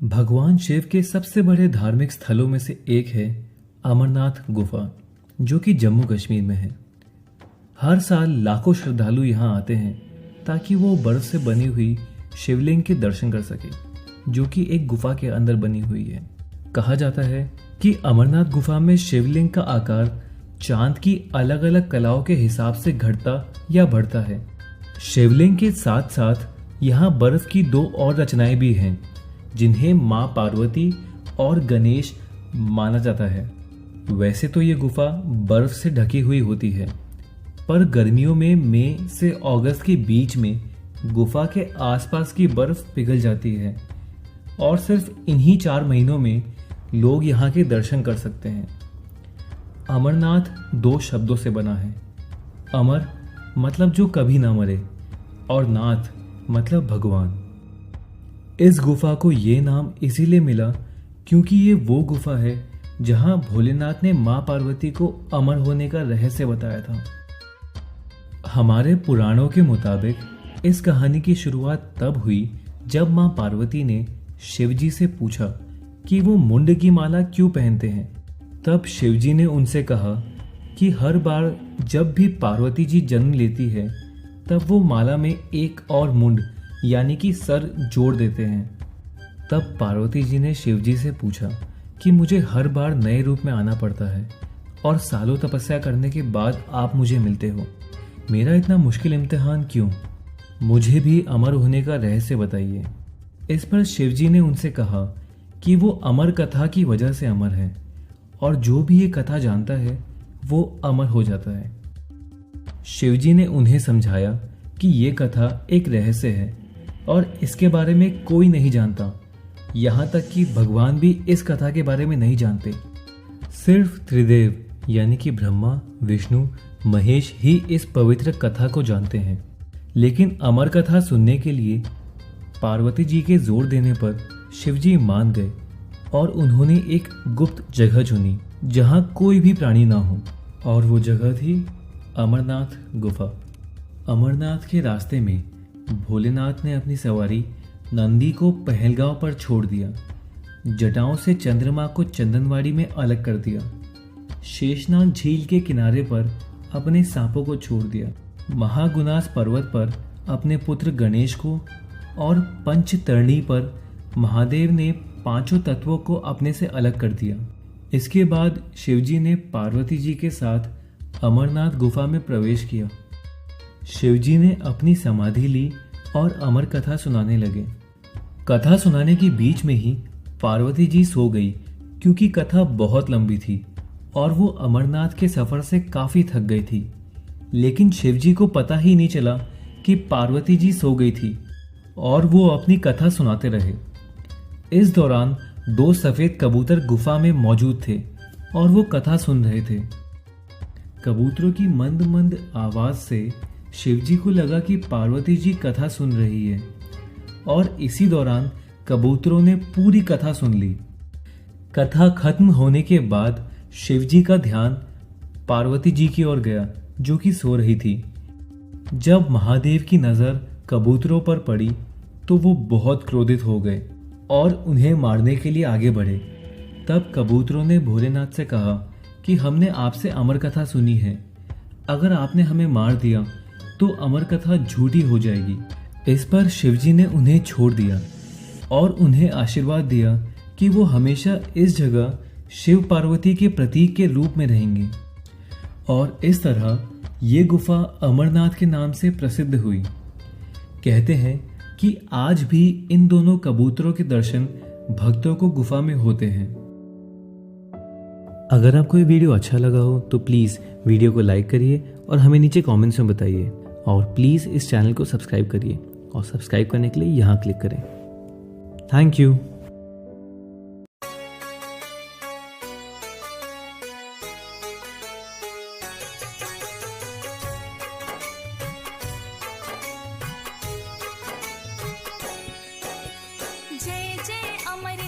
भगवान शिव के सबसे बड़े धार्मिक स्थलों में से एक है अमरनाथ गुफा, जो कि जम्मू कश्मीर में है। हर साल लाखों श्रद्धालु यहाँ आते हैं ताकि वो बर्फ से बनी हुई शिवलिंग के दर्शन कर सके, जो कि एक गुफा के अंदर बनी हुई है। कहा जाता है कि अमरनाथ गुफा में शिवलिंग का आकार चांद की अलग अलग कलाओं के हिसाब से घटता या बढ़ता है। शिवलिंग के साथ साथ यहाँ बर्फ की दो और रचनाएं भी हैं, जिन्हें माँ पार्वती और गणेश माना जाता है। वैसे तो ये गुफा बर्फ से ढकी हुई होती है, पर गर्मियों में मई से अगस्त के बीच में गुफा के आसपास की बर्फ पिघल जाती है और सिर्फ इन्हीं 4 महीनों में लोग यहाँ के दर्शन कर सकते हैं। अमरनाथ 2 शब्दों से बना है। अमर मतलब जो कभी ना मरे और नाथ मतलब भगवान। इस गुफा को ये नाम इसीलिए मिला क्योंकि ये वो गुफा है जहां भोलेनाथ ने मां पार्वती को अमर होने का रहस्य बताया था। हमारे पुराणों के मुताबिक इस कहानी की शुरुआत तब हुई जब मां पार्वती ने शिवजी से पूछा कि वो मुंड की माला क्यों पहनते हैं। तब शिवजी ने उनसे कहा कि हर बार जब भी पार्वती जी जन्म लेती है तब वो माला में एक और मुंड यानी कि सर जोड़ देते हैं। तब पार्वती जी ने शिवजी से पूछा कि मुझे हर बार नए रूप में आना पड़ता है और सालों तपस्या करने के बाद आप मुझे मिलते हो, मेरा इतना मुश्किल इम्तिहान क्यों? मुझे भी अमर होने का रहस्य बताइए। इस पर शिवजी ने उनसे कहा कि वो अमर कथा की वजह से अमर है और जो भी ये कथा जानता है वो अमर हो जाता है। शिवजी ने उन्हें समझाया कि ये कथा एक रहस्य है और इसके बारे में कोई नहीं जानता, यहाँ तक कि भगवान भी इस कथा के बारे में नहीं जानते। सिर्फ त्रिदेव यानी कि ब्रह्मा, विष्णु, महेश ही इस पवित्र कथा को जानते हैं। लेकिन अमर कथा सुनने के लिए पार्वती जी के जोर देने पर शिवजी मान गए और उन्होंने एक गुप्त जगह चुनी जहाँ कोई भी प्राणी ना हो, और वो जगह थी अमरनाथ गुफा। अमरनाथ के रास्ते में भोलेनाथ ने अपनी सवारी नंदी को पहलगांव पर छोड़ दिया, जटाओं से चंद्रमा को चंदनवाड़ी में अलग कर दिया, शेषनाग झील के किनारे पर अपने सांपों को छोड़ दिया, महागुनास पर्वत पर अपने पुत्र गणेश को और पंचतरणी पर महादेव ने 5 तत्वों को अपने से अलग कर दिया। इसके बाद शिवजी ने पार्वती जी के साथ अमरनाथ गुफा में प्रवेश किया। शिवजी ने अपनी समाधि ली और अमर कथा सुनाने लगे। कथा सुनाने के बीच में ही पार्वती जी सो गई क्योंकि कथा बहुत लंबी थी और वो अमरनाथ के सफर से काफी थक गई थी। लेकिन शिवजी को पता ही नहीं चला कि पार्वती जी सो गई थी और वो अपनी कथा सुनाते रहे। इस दौरान 2 सफेद कबूतर गुफा में मौजूद थे और वो कथा सुन रहे थे। कबूतरों की मंद मंद आवाज से शिवजी को लगा कि पार्वती जी कथा सुन रही है और इसी दौरान कबूतरों ने पूरी कथा सुन ली। कथा खत्म होने के बाद शिवजी का ध्यान पार्वती जी की ओर गया, जो कि सो रही थी। जब महादेव की नजर कबूतरों पर पड़ी तो वो बहुत क्रोधित हो गए और उन्हें मारने के लिए आगे बढ़े। तब कबूतरों ने भोलेनाथ से कहा कि हमने आपसे अमर कथा सुनी है, अगर आपने हमें मार दिया तो अमर कथा झूठी हो जाएगी। इस पर शिवजी ने उन्हें छोड़ दिया और उन्हें आशीर्वाद दिया कि वो हमेशा इस जगह शिव पार्वती के प्रतीक के रूप में रहेंगे। और इस तरह ये गुफा अमरनाथ के नाम से प्रसिद्ध हुई। कहते हैं कि आज भी इन दोनों कबूतरों के दर्शन भक्तों को गुफा में होते हैं। अगर आपको ये वीडियो अच्छा लगा हो तो प्लीज़ वीडियो को लाइक करिए और हमें नीचे कमेंट्स में बताइए, और प्लीज़ इस चैनल को सब्सक्राइब करिए और सब्सक्राइब करने के लिए यहाँ क्लिक करें। Thank you. जय जय अमर